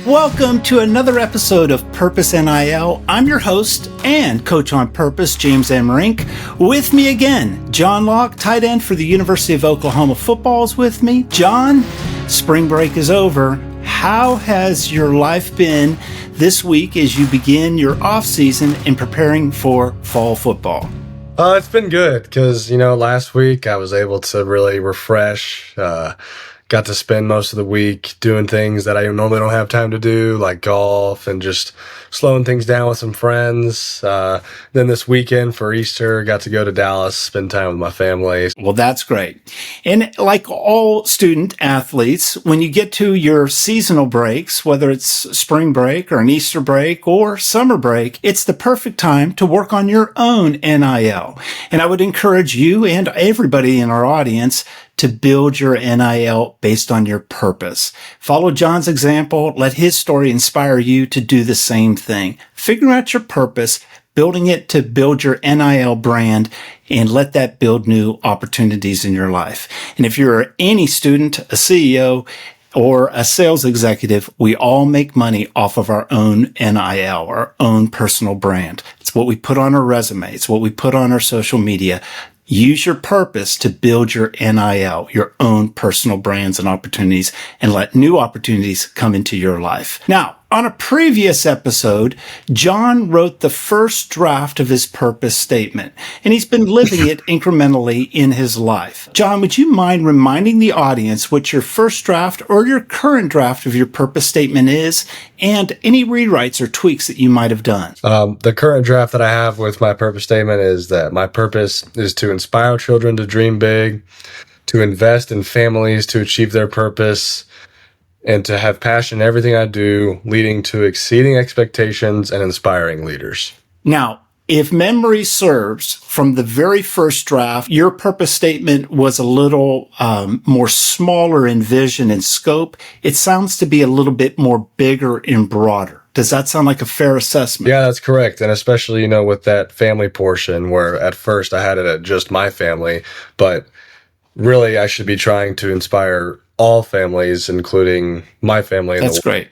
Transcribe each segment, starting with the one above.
Welcome to another episode of Purpose NIL. I'm your host and coach on Purpose, James M. Rink. With me again, John Locke, tight end for the University of Oklahoma football is with me. John, spring break is over. How has your life been this week as you begin your off season and preparing for fall football? It's been good because, last week I was able to really refresh, got to spend most of the week doing things that I normally don't have time to do, like golf and just slowing things down with some friends. Then this weekend for Easter, got to go to Dallas, spend time with my family. Well, that's great. And like all student athletes, when you get to your seasonal breaks, whether it's spring break or an Easter break or summer break, it's the perfect time to work on your own NIL. And I would encourage you and everybody in our audience to build your NIL based on your purpose. Follow John's example. Let his story inspire you to do the same thing. Figure out your purpose, building it to build your NIL brand, and let that build new opportunities in your life. And if you're any student, a CEO, or a sales executive, we all make money off of our own NIL, our own personal brand. It's what we put on our resume. It's what we put on our social media. Use your purpose to build your NIL, your own personal brands and opportunities, and let new opportunities come into your life. Now, on a previous episode, John wrote the first draft of his purpose statement, and he's been living it incrementally in his life. John, would you mind reminding the audience what your first draft or your current draft of your purpose statement is, and any rewrites or tweaks that you might have done? The current draft that I have with my purpose statement is that my purpose is to inspire children to dream big, to invest in families to achieve their purpose, and to have passion in everything I do, leading to exceeding expectations and inspiring leaders. Now, if memory serves, from the very first draft, your purpose statement was a little more smaller in vision and scope. It sounds to be a little bit more bigger and broader. Does that sound like a fair assessment? Yeah, that's correct. And especially, with that family portion where at first I had it at just my family, but really I should be trying to inspire all families, including my family. That's great.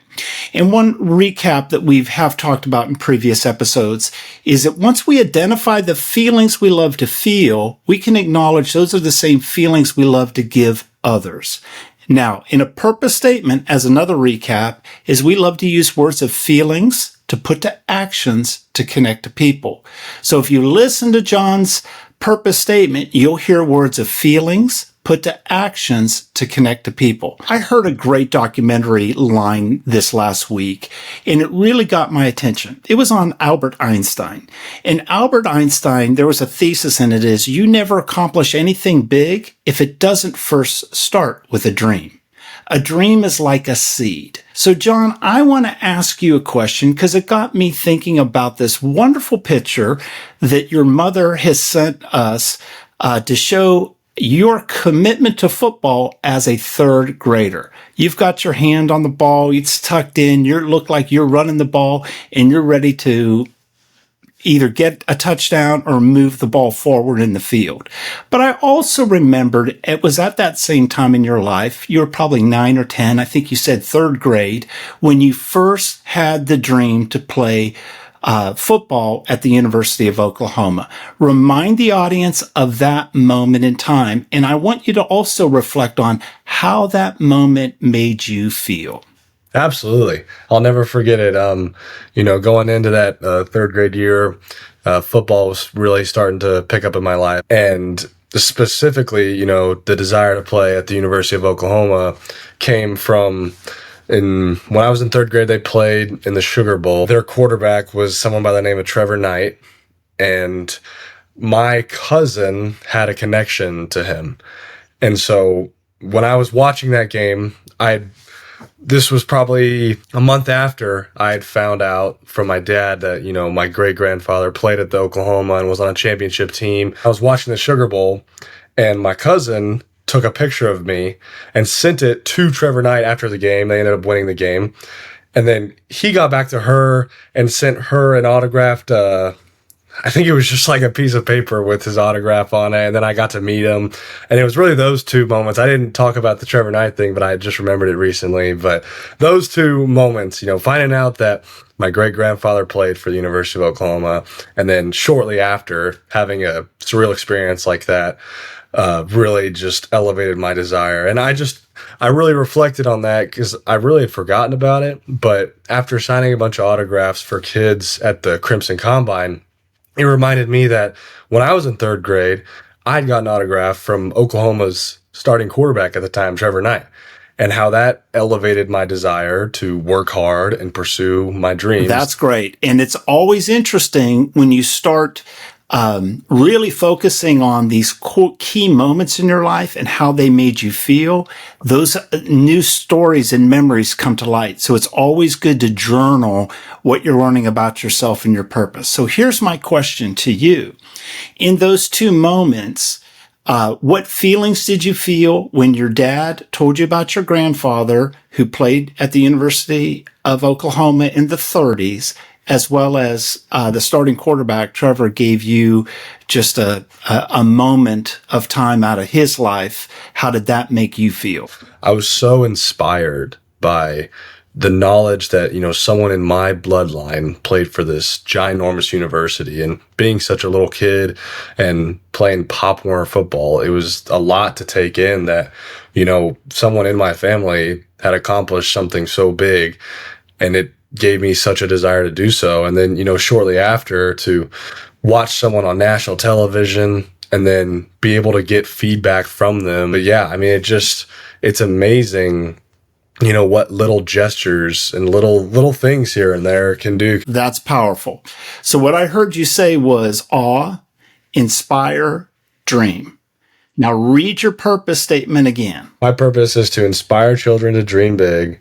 And one recap that we have talked about in previous episodes is that once we identify the feelings we love to feel, we can acknowledge those are the same feelings we love to give others. Now, in a purpose statement, as another recap, is we love to use words of feelings to put to actions to connect to people. So if you listen to John's purpose statement, you'll hear words of feelings put to actions to connect to people. I heard a great documentary line this last week, and it really got my attention. It was on Albert Einstein. And Albert Einstein, there was a thesis in it is, you never accomplish anything big if it doesn't first start with a dream. A dream is like a seed. So John, I want to ask you a question because it got me thinking about this wonderful picture that your mother has sent us to show your commitment to football as a third grader. You've got your hand on the ball, it's tucked in, you look like you're running the ball and you're ready to either get a touchdown or move the ball forward in the field. But I also remembered it was at that same time in your life, you were probably 9 or 10, I think you said third grade, when you first had the dream to play football at the University of Oklahoma. Remind the audience of that moment in time. And I want you to also reflect on how that moment made you feel. Absolutely. I'll never forget it. Going into that third grade year, football was really starting to pick up in my life. And specifically, the desire to play at the University of Oklahoma came from when I was in third grade, they played in the Sugar Bowl. Their quarterback was someone by the name of Trevor Knight, and my cousin had a connection to him. And so when I was watching that game, this was probably a month after I had found out from my dad that, my great-grandfather played at the Oklahoma and was on a championship team. I was watching the Sugar Bowl, and my cousin took a picture of me and sent it to Trevor Knight after the game. They ended up winning the game. And then he got back to her and sent her an autographed I think it was just like a piece of paper with his autograph on it. And then I got to meet him. And it was really those two moments. I didn't talk about the Trevor Knight thing, but I just remembered it recently. But those two moments, finding out that my great-grandfather played for the University of Oklahoma, and then shortly after having a surreal experience like that, really just elevated my desire. And I really reflected on that because I really had forgotten about it. But after signing a bunch of autographs for kids at the Crimson Combine, it reminded me that when I was in third grade, I'd gotten an autograph from Oklahoma's starting quarterback at the time, Trevor Knight, and how that elevated my desire to work hard and pursue my dreams. That's great. And it's always interesting when you start really focusing on these key moments in your life and how they made you feel. Those new stories and memories come to light. So it's always good to journal what you're learning about yourself and your purpose. So here's my question to you. In those two moments, what feelings did you feel when your dad told you about your grandfather who played at the University of Oklahoma in the 30s, as well as the starting quarterback, Trevor, gave you just a moment of time out of his life? How did that make you feel? I was so inspired by the knowledge that, someone in my bloodline played for this ginormous university, and being such a little kid and playing Pop Warner football, it was a lot to take in that, someone in my family had accomplished something so big, and it gave me such a desire to do so. And then, shortly after, to watch someone on national television and then be able to get feedback from them. But yeah, it's amazing, what little gestures and little things here and there can do. That's powerful. So what I heard you say was awe, inspire, dream. Now read your purpose statement again. My purpose is to inspire children to dream big,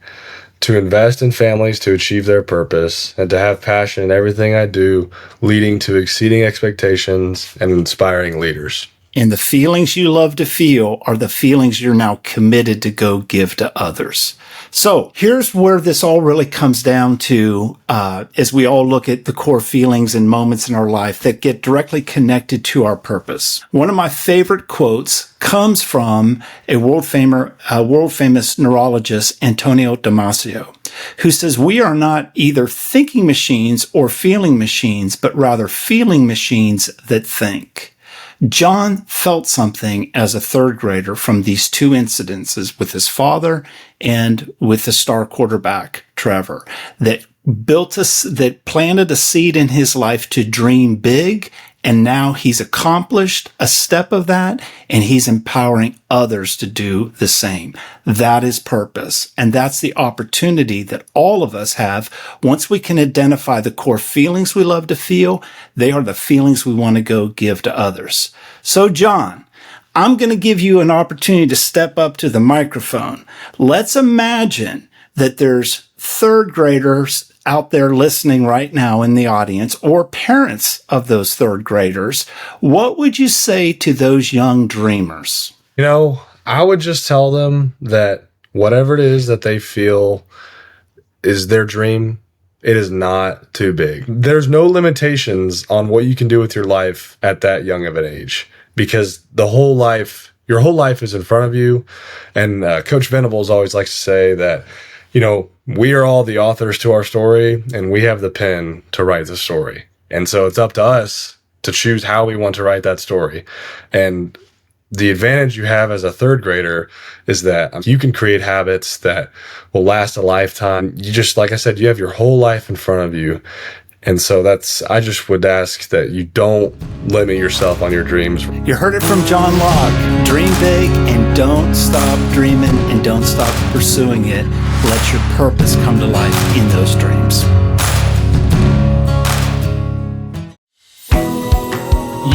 to invest in families to achieve their purpose, and to have passion in everything I do, leading to exceeding expectations and inspiring leaders. And the feelings you love to feel are the feelings you're now committed to go give to others. So here's where this all really comes down to, as we all look at the core feelings and moments in our life that get directly connected to our purpose. One of my favorite quotes comes from a world famous neurologist, Antonio Damasio, who says, "We are not either thinking machines or feeling machines, but rather feeling machines that think." John felt something as a third grader from these two incidences with his father and with the star quarterback, Trevor, that planted a seed in his life to dream big. And now he's accomplished a step of that, and he's empowering others to do the same. That is purpose. And that's the opportunity that all of us have. Once we can identify the core feelings we love to feel, they are the feelings we want to go give to others. So, John, I'm going to give you an opportunity to step up to the microphone. Let's imagine that there's third graders out there listening right now in the audience, or parents of those third graders. What would you say to those young dreamers? I would just tell them that whatever it is that they feel is their dream, it is not too big. There's no limitations on what you can do with your life at that young of an age, because your whole life is in front of you. And Coach Venables always likes to say that, we are all the authors to our story, and we have the pen to write the story. And so it's up to us to choose how we want to write that story. And the advantage you have as a third grader is that you can create habits that will last a lifetime. Like I said, you have your whole life in front of you. And so I just would ask that you don't limit yourself on your dreams. You heard it from John Locke. Dream big and don't stop dreaming and don't stop pursuing it. Let your purpose come to life in those dreams.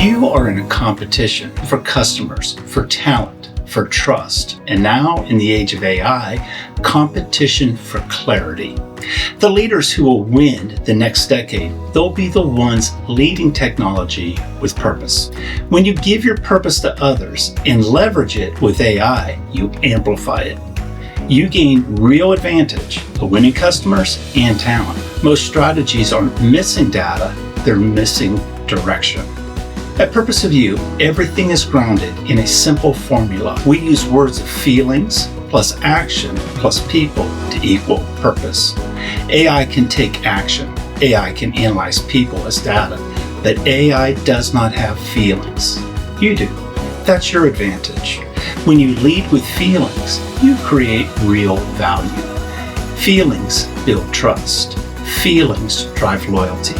You are in a competition for customers, for talent, for trust, and now in the age of AI, competition for clarity. The leaders who will win the next decade, they'll be the ones leading technology with purpose. When you give your purpose to others and leverage it with AI, you amplify it. You gain real advantage of winning customers and talent. Most strategies aren't missing data, they're missing direction. At Purpose of You, everything is grounded in a simple formula. We use words of feelings plus action plus people to equal purpose. AI can take action. AI can analyze people as data, but AI does not have feelings. You do. That's your advantage. When you lead with feelings, you create real value. Feelings build trust. Feelings drive loyalty.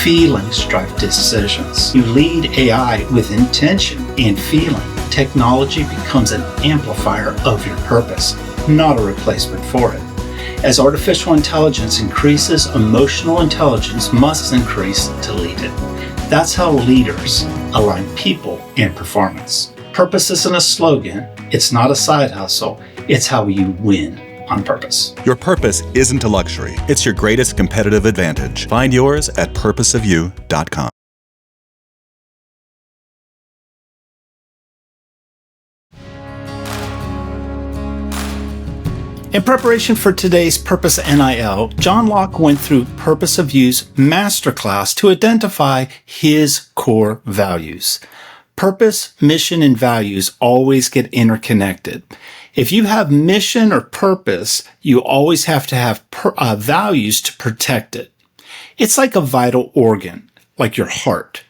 Feelings drive decisions. You lead AI with intention and feeling. Technology becomes an amplifier of your purpose, not a replacement for it. As artificial intelligence increases, emotional intelligence must increase to lead it. That's how leaders align people and performance. Purpose isn't a slogan. It's not a side hustle. It's how you win on purpose. Your purpose isn't a luxury. It's your greatest competitive advantage. Find yours at purposeofyou.com. In preparation for today's Purpose NIL, John Locke went through Purpose of You's masterclass to identify his core values. Purpose, mission, and values always get interconnected. If you have mission or purpose, you always have to have values to protect it. It's like a vital organ, like your heart.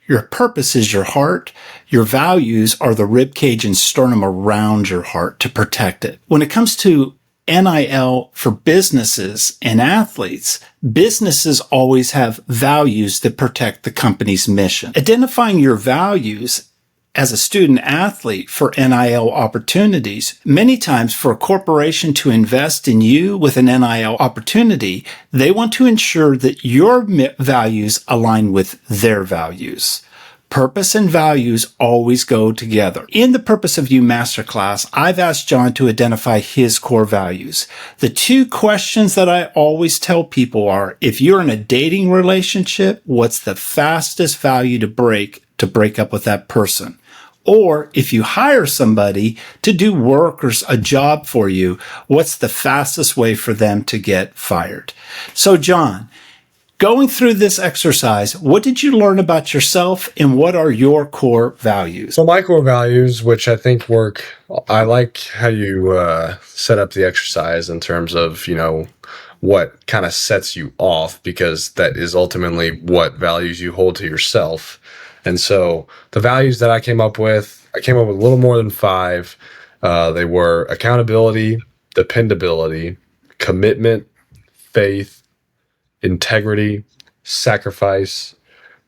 Your purpose is your heart. Your values are the rib cage and sternum around your heart to protect it. When it comes to NIL for businesses and athletes, businesses always have values that protect the company's mission. Identifying your values as a student athlete for NIL opportunities, many times for a corporation to invest in you with an NIL opportunity, they want to ensure that your values align with their values. Purpose and values always go together. In the Purpose of You masterclass, I've asked John to identify his core values. The two questions that I always tell people are, if you're in a dating relationship, what's the fastest value to break up with that person? Or if you hire somebody to do work or a job for you, what's the fastest way for them to get fired? So John, going through this exercise, what did you learn about yourself and what are your core values? So my core values, which I think work, I like how you set up the exercise in terms of, what kind of sets you off, because that is ultimately what values you hold to yourself. And so the values that I came up with a little more than 5. They were accountability, dependability, commitment, faith, integrity, sacrifice,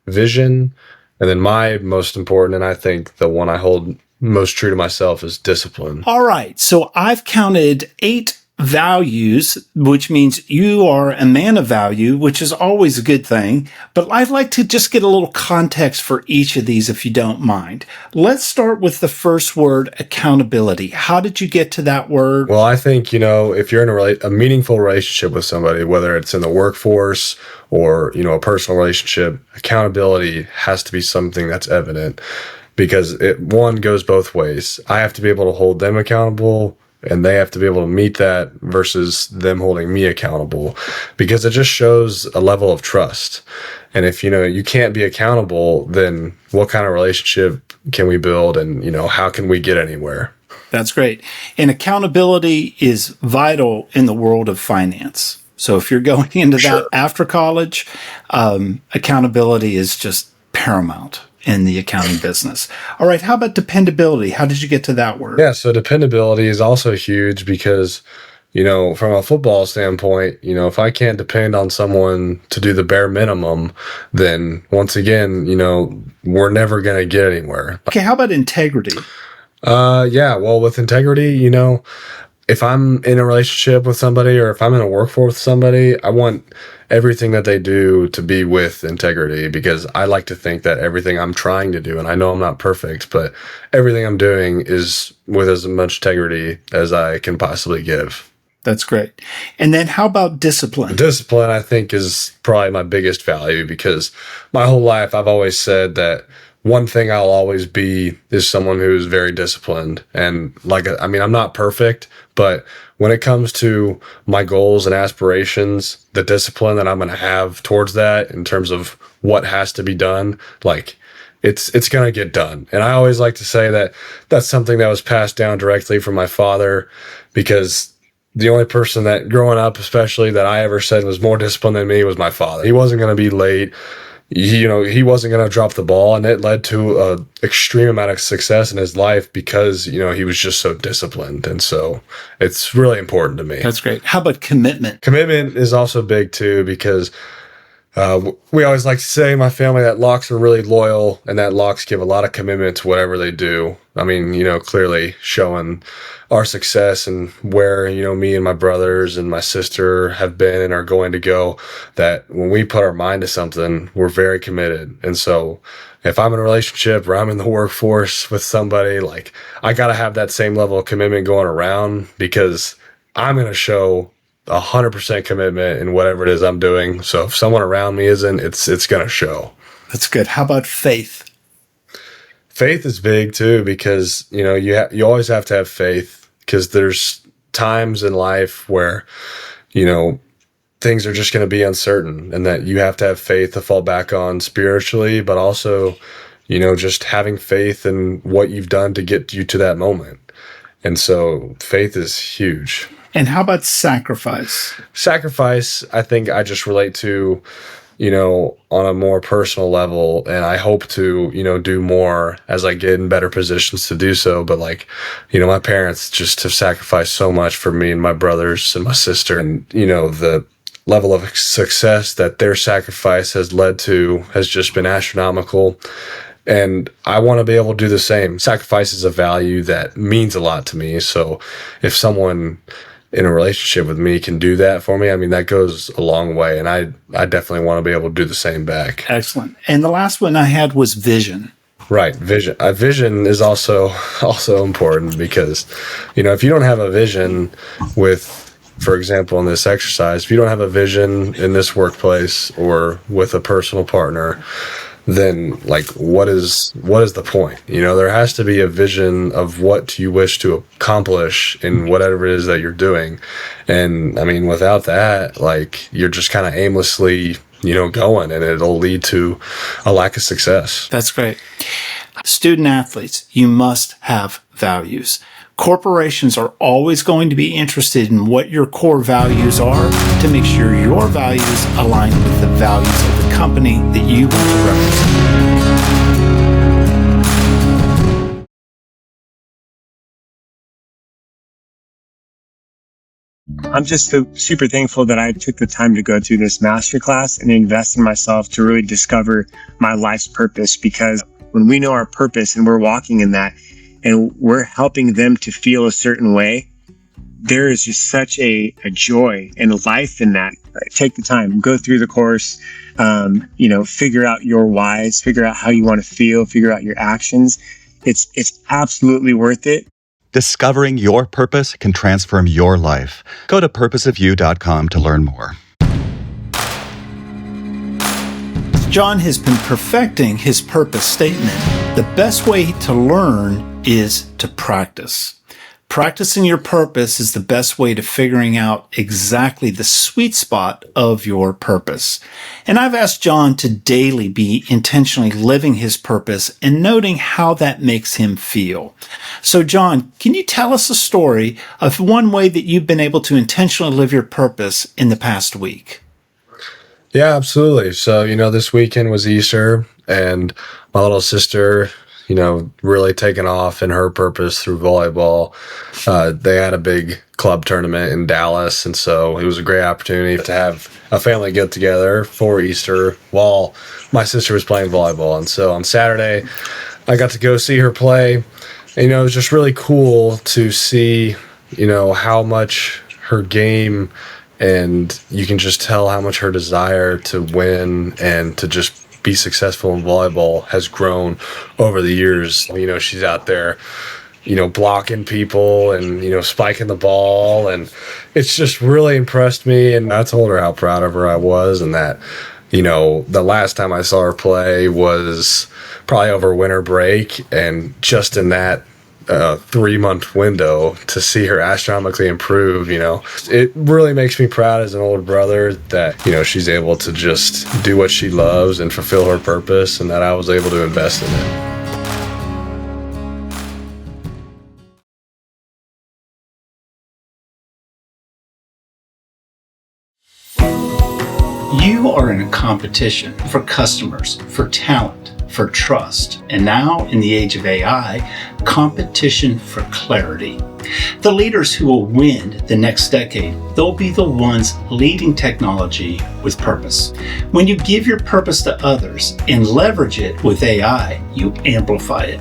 vision, and then my most important, and I think the one I hold most true to myself, is discipline. All right. So I've counted 8 values, which means you are a man of value, which is always a good thing. But I'd like to just get a little context for each of these, if you don't mind. Let's start with the first word, accountability. How did you get to that word? Well, I think, if you're in a meaningful relationship with somebody, whether it's in the workforce or, a personal relationship, accountability has to be something that's evident, because one goes both ways. I have to be able to hold them accountable, and they have to be able to meet that versus them holding me accountable, because it just shows a level of trust. And if, you can't be accountable, then what kind of relationship can we build? And, how can we get anywhere? That's great. And accountability is vital in the world of finance. So if you're going into that after college, accountability is just paramount in the accounting business. All right. How about dependability? How did you get to that word? Yeah. So dependability is also huge because, from a football standpoint, if I can't depend on someone to do the bare minimum, then once again, we're never going to get anywhere. Okay. How about integrity? Yeah. Well, with integrity, if I'm in a relationship with somebody or if I'm in a workforce with somebody, I want everything that they do to be with integrity, because I like to think that everything I'm trying to do, and I know I'm not perfect, but everything I'm doing is with as much integrity as I can possibly give. That's great. And then how about discipline? Discipline, I think, is probably my biggest value, because my whole life I've always said that one thing I'll always be is someone who's very disciplined. And I'm not perfect, but when it comes to my goals and aspirations, the discipline that I'm going to have towards that in terms of what has to be done, it's going to get done. And I always like to say that that's something that was passed down directly from my father, because the only person that growing up, especially, that I ever said was more disciplined than me was my father. He wasn't going to be late. He wasn't going to drop the ball, and it led to a extreme amount of success in his life because, he was just so disciplined. And so it's really important to me. That's great. How about commitment? Commitment is also big too, because we always like to say in my family that Locks are really loyal and that Locks give a lot of commitment to whatever they do. I mean, clearly showing our success and where, me and my brothers and my sister have been and are going to go, that when we put our mind to something, we're very committed. And so if I'm in a relationship or I'm in the workforce with somebody, I got to have that same level of commitment going around, because I'm going to show 100% commitment in whatever it is I'm doing. So if someone around me isn't, it's going to show. That's good. How about faith? Faith is big too, because, you always have to have faith, because there's times in life where, things are just going to be uncertain, and that you have to have faith to fall back on spiritually, but also, just having faith in what you've done to get you to that moment. And so faith is huge. And how about sacrifice? Sacrifice, I think I just relate to, on a more personal level, and I hope to, do more as I get in better positions to do so. But my parents just have sacrificed so much for me and my brothers and my sister, and, the level of success that their sacrifice has led to has just been astronomical. And I want to be able to do the same. Sacrifice is a value that means a lot to me. So if someone in a relationship with me can do that for me, that goes a long way. And I definitely want to be able to do the same back. Excellent. And the last one I had was vision. Right. Vision. Vision is also important, because, if you don't have a vision with, for example, in this exercise, if you don't have a vision in this workplace or with a personal partner, then what is the point? There has to be a vision of what you wish to accomplish in whatever it is that you're doing. And without that, you're just kind of aimlessly, going, and it'll lead to a lack of success. That's great. Student athletes, you must have values. Corporations are always going to be interested in what your core values are to make sure your values align with the values of the company that you want to represent. I'm just super thankful that I took the time to go through this masterclass and invest in myself to really discover my life's purpose, because when we know our purpose and we're walking in that, and we're helping them to feel a certain way, there is just such a joy and life in that. Take the time, go through the course, figure out your whys, figure out how you want to feel, figure out your actions. It's absolutely worth it. Discovering your purpose can transform your life. Go to purposeofyou.com to learn more. John has been perfecting his purpose statement. The best way to learn is to practice. Practicing your purpose is the best way to figuring out exactly the sweet spot of your purpose. And I've asked John to daily be intentionally living his purpose and noting how that makes him feel. So John, can you tell us a story of one way that you've been able to intentionally live your purpose in the past week? Yeah, absolutely. So, this weekend was Easter, and my little sister, really taken off in her purpose through volleyball. They had a big club tournament in Dallas, and so it was a great opportunity to have a family get together for Easter while my sister was playing volleyball. And so on Saturday, I got to go see her play. And, it was just really cool to see, how much her game, and you can just tell how much her desire to win and to just be successful in volleyball has grown over the years. She's out there, blocking people and, spiking the ball. And it's just really impressed me. And I told her how proud of her I was, and that, The last time I saw her play was probably over winter break, and just in that 3-month window to see her astronomically improve, it really makes me proud as an older brother that, she's able to just do what she loves and fulfill her purpose, and that I was able to invest in it. You are in a competition for customers, for talent, for trust, and now in the age of AI, competition for clarity. The leaders who will win the next decade, they'll be the ones leading technology with purpose. When you give your purpose to others and leverage it with AI, you amplify it.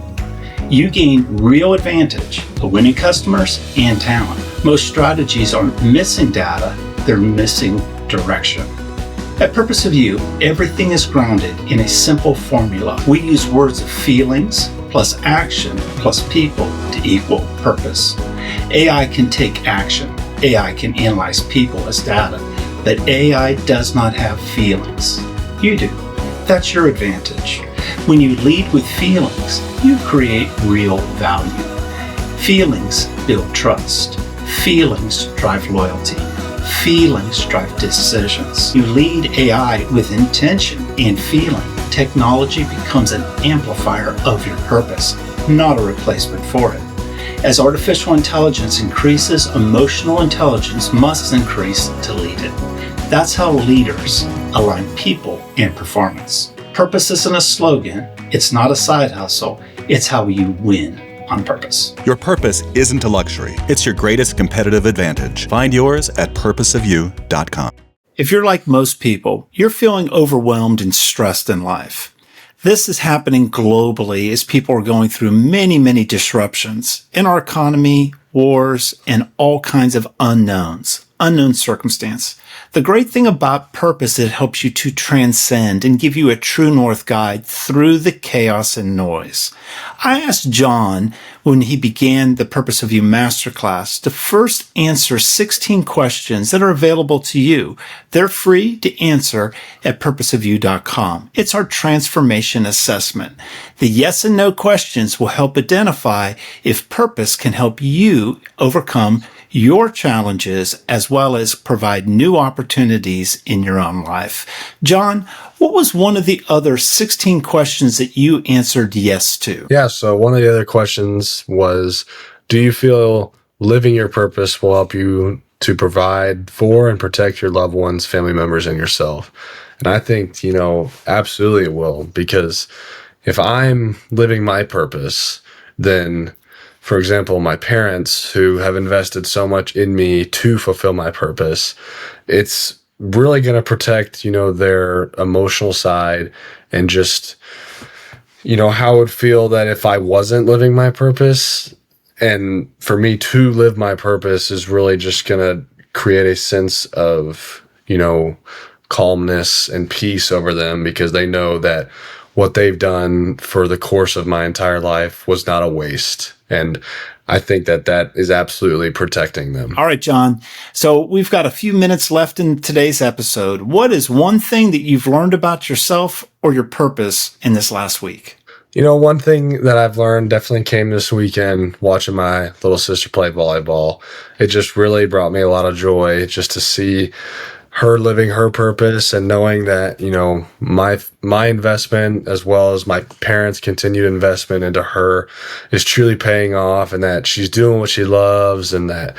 You gain real advantage of winning customers and talent. Most strategies aren't missing data, they're missing direction. At Purpose of You, everything is grounded in a simple formula. We use words of feelings plus action plus people to equal purpose. AI can take action. AI can analyze people as data, but AI does not have feelings. You do. That's your advantage. When you lead with feelings, you create real value. Feelings build trust. Feelings drive loyalty. Feelings drive decisions. You lead AI with intention and feeling. Technology becomes an amplifier of your purpose, not a replacement for it. As artificial intelligence increases, emotional intelligence must increase to lead it. That's how leaders align people and performance. Purpose isn't a slogan. It's not a side hustle. It's how you win on purpose. Your purpose isn't a luxury. It's your greatest competitive advantage. Find yours at purposeofyou.com. If you're like most people, you're feeling overwhelmed and stressed in life. This is happening globally as people are going through many disruptions in our economy, wars, and all kinds of unknown circumstance. The great thing about purpose is it helps you to transcend and give you a true north guide through the chaos and noise. I asked John when he began the Purpose of You Masterclass to first answer 16 questions that are available to you. They're free to answer at purposeofyou.com. It's our transformation assessment. The yes and no questions will help identify if purpose can help you overcome your challenges as well as provide new opportunities in your own life. John, what was one of the other 16 questions that you answered yes to? Yeah, so one of the other questions was, do you feel living your purpose will help you to provide for and protect your loved ones, family members, and yourself? And I think, absolutely it will, because if I'm living my purpose, then, for example, my parents who have invested so much in me to fulfill my purpose, it's really going to protect, their emotional side and just, how it would feel that if I wasn't living my purpose. And for me to live my purpose is really just going to create a sense of, calmness and peace over them, because they know that what they've done for the course of my entire life was not a waste. And I think that is absolutely protecting them. All right, John. So we've got a few minutes left in today's episode. What is one thing that you've learned about yourself or your purpose in this last week? One thing that I've learned definitely came this weekend watching my little sister play volleyball. It just really brought me a lot of joy just to see her living her purpose and knowing that, my investment as well as my parents' continued investment into her is truly paying off, and that she's doing what she loves, and that,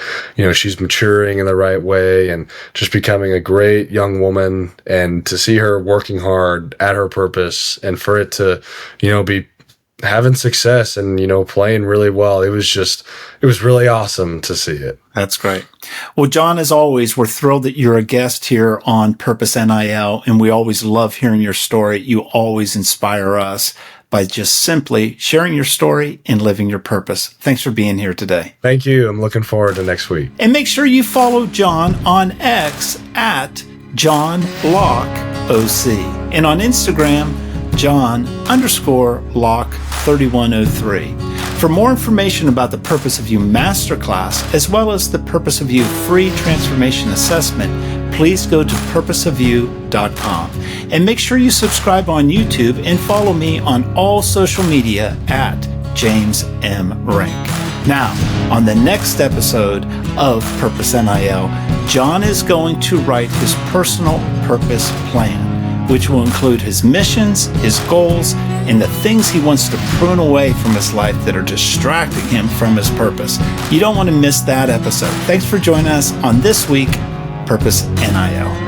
she's maturing in the right way and just becoming a great young woman. And to see her working hard at her purpose and for it to, be having success and, playing really well. It was really awesome to see it. That's great. Well, John, as always, we're thrilled that you're a guest here on Purpose NIL, and we always love hearing your story. You always inspire us by just simply sharing your story and living your purpose. Thanks for being here today. Thank you. I'm looking forward to next week. And make sure you follow John on X at John Locke OC, and on Instagram, John_Locke 3103. For more information about the Purpose of You Masterclass, as well as the Purpose of You free transformation assessment, please go to purposeofyou.com. And make sure you subscribe on YouTube and follow me on all social media at James M. Rink. Now, on the next episode of Purpose NIL, John is going to write his personal purpose plan, which will include his missions, his goals, and the things he wants to prune away from his life that are distracting him from his purpose. You don't want to miss that episode. Thanks for joining us on this week, Purpose NIL.